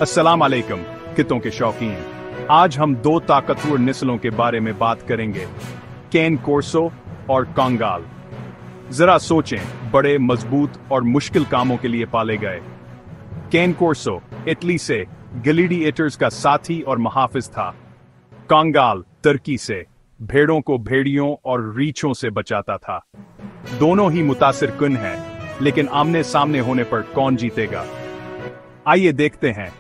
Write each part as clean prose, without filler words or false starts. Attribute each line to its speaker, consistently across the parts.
Speaker 1: अस्सलाम वालेकुम कितों के शौकीन। आज हम दो ताकतवर नस्लों के बारे में बात करेंगे, कैन कोर्सो और कंगाल। जरा सोचें, बड़े मजबूत और मुश्किल कामों के लिए पाले गए। कैन कोर्सो इटली से ग्लैडिएटर्स का साथी और मुहाफिज था। कंगाल तुर्की से भेड़ों को भेड़ियों और रीछों से बचाता था। दोनों ही मुतासिर कुन हैं, लेकिन आमने सामने होने पर कौन जीतेगा? आइए देखते हैं।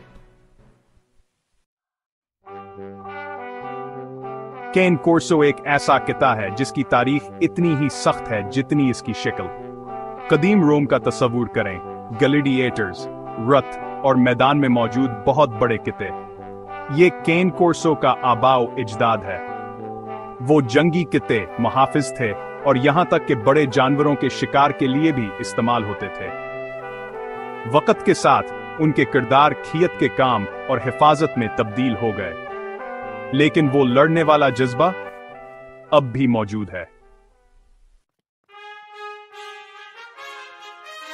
Speaker 1: कैन कोर्सो एक ऐसा किता है जिसकी तारीख इतनी ही सख्त है जितनी इसकी शक्ल। कदीम रोम का तस्वूर करें, ग्लैडिएटर्स, रथ और मैदान में मौजूद बहुत बड़े किते। ये कैन कोर्सो का आबाओ इजदाद है। वो जंगी किते, मुहाफिज थे और यहां तक कि बड़े जानवरों के शिकार के लिए भी इस्तेमाल होते थे। वक्त के साथ उनके किरदार खियत के काम और हिफाजत में तब्दील हो गए, लेकिन वो लड़ने वाला जज्बा अब भी मौजूद है।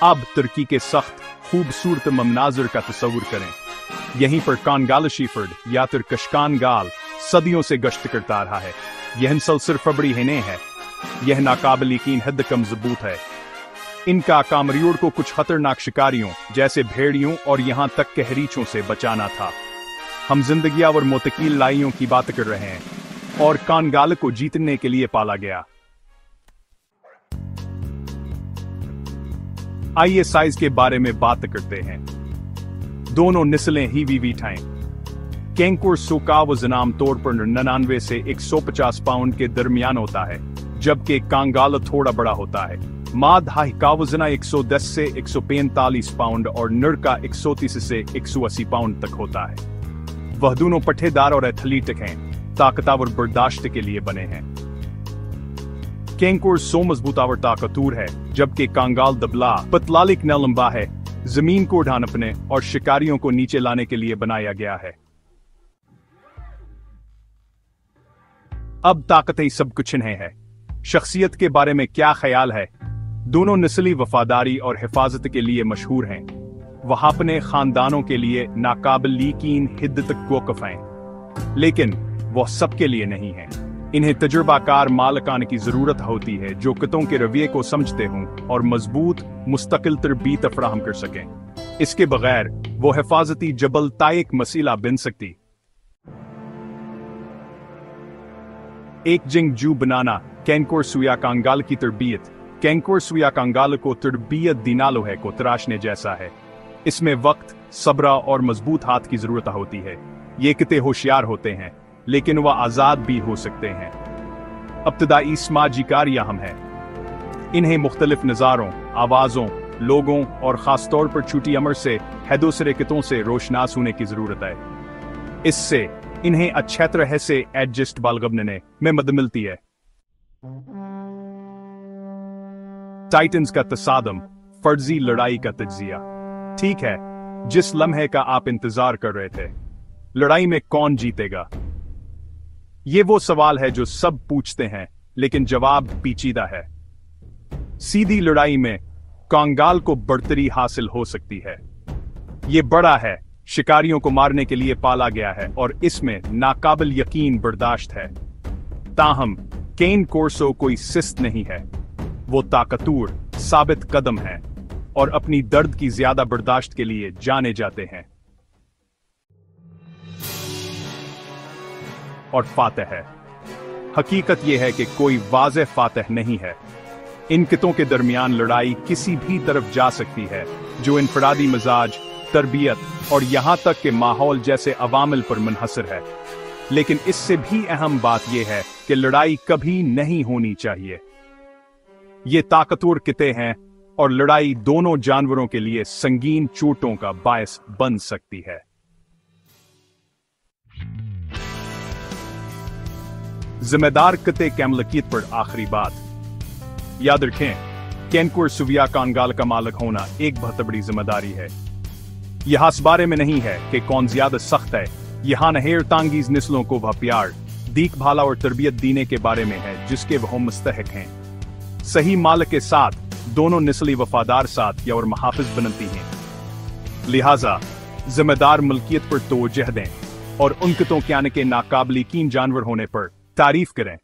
Speaker 1: अब तुर्की के सख्त खूबसूरत मनाजिर का तस्वुर करें। यहीं पर कानगालशीफर्ड या तुर्कशकान गाल सदियों से गश्त करता रहा है। यह नस्ल फबड़ी हिने है। यह नाकाबिल यकीन हद कम ज़बूत है। इनका कामरियोड़ को कुछ खतरनाक शिकारियों जैसे भेड़ियों और यहां तक के हरीचों से बचाना था। हम जिंदगियां और मोतकील लाइयों की बात कर रहे हैं और कानगाल को जीतने के लिए पाला गया। आइए साइज के बारे में बात करते हैं। दोनों नस्लें ही वीवीठाएं। कैन कोर्सो का वजन आम तौर पर 99 से 150 पाउंड के दरमियान होता है, जबकि कंगाल थोड़ा बड़ा होता है। माद हाई का वजन 110 से 145 पाउंड और नर का 130 से 180 पाउंड तक होता है। वह दोनों पट्टेदार और एथलीटिक हैं, ताकतवर बर्दाश्त के लिए बने हैं। कैन कोर्सो मजबूत और ताकतवर है, जबकि कंगाल दबला पतलालिक न लंबा है। जमीन को ढांपने और शिकारियों को नीचे लाने के लिए बनाया गया है। अब ताकतें सब कुछ इन्हें है। शख्सियत के बारे में क्या ख्याल है? दोनों नस्ली वफादारी और हिफाजत के लिए मशहूर हैं। वह अपने खानदानों के लिए नाकाबिल यकीन हिद तक वक़्फ़ हैं, लेकिन वह सबके लिए नहीं है। इन्हें तजुर्बाकार मालिकान की जरूरत होती है जो कितों के रवैये को समझते हों और मजबूत मुस्तकिल तरबीत फराहम कर सकें। इसके बगैर वो हिफाजती जबल ताइक मसीला बन सकती। एक जंगजू बनाना। कैन कोर्सो या कंगाल की तरबियत। कैन कोर्सो या कंगाल को तरबियत दिनालो है को तराशने जैसा है। इसमें वक्त, सब्र और मजबूत हाथ की जरूरत होती है। ये किते होशियार होते हैं, लेकिन वह आजाद भी हो सकते हैं। इब्तदाई समाजी कारियां हम हैं। इन्हें मुख्तलिफ नज़ारों, आवाज़ों, लोगों और ख़ासतौर पर छूटी अमर से दूसरे कितों से रोशनास होने की ज़रूरत है। इससे इन्हें अच्छे तरह से एडजस्ट बालगबनने में मदद मिलती है। टाइटन्स का तसादम, फर्जी लड़ाई का तज्जिया। ठीक है, जिस लम्हे का आप इंतजार कर रहे थे, लड़ाई में कौन जीतेगा? ये वो सवाल है जो सब पूछते हैं, लेकिन जवाब पेचीदा है। सीधी लड़ाई में कंगाल को बढ़तरी हासिल हो सकती है। ये बड़ा है, शिकारियों को मारने के लिए पाला गया है और इसमें नाकाबिल यकीन बर्दाश्त है। ताहम कैन कोर्सो कोई सिस्त नहीं है। वो ताकतवर, साबित कदम है और अपनी दर्द की ज्यादा बर्दाश्त के लिए जाने जाते हैं। और फातह है। हकीकत यह है कि कोई वाज़ेह फातह नहीं है। इन कितों के दरमियान लड़ाई किसी भी तरफ जा सकती है, जो इनफरादी मिजाज, तरबियत और यहां तक के माहौल जैसे अवामिल पर मुनहसर है। लेकिन इससे भी अहम बात यह है कि लड़ाई कभी नहीं होनी चाहिए। ये ताकतवर किते हैं और लड़ाई दोनों जानवरों के लिए संगीन चोटों का बायस बन सकती है। जिम्मेदार किते कैमलकियत पर आखिरी बात याद रखें, कैन कोर्सो या कंगाल का मालिक होना एक बहुत बड़ी जिम्मेदारी है। यह इस बारे में नहीं है कि कौन ज्यादा सख्त है। यहां नहेर तांगीज नस्लों को वह प्यार, देखभाल और तरबियत देने के बारे में है जिसके वह मुस्तहिक हैं। सही मालिक के साथ दोनों नस्ली वफादार साथ या और मुहाफिज बनती हैं। लिहाजा जिम्मेदार मलकियत पर तवज्जो दें और उनकतों के आने के नाकाबिल यकीन जानवर होने पर तारीफ करें।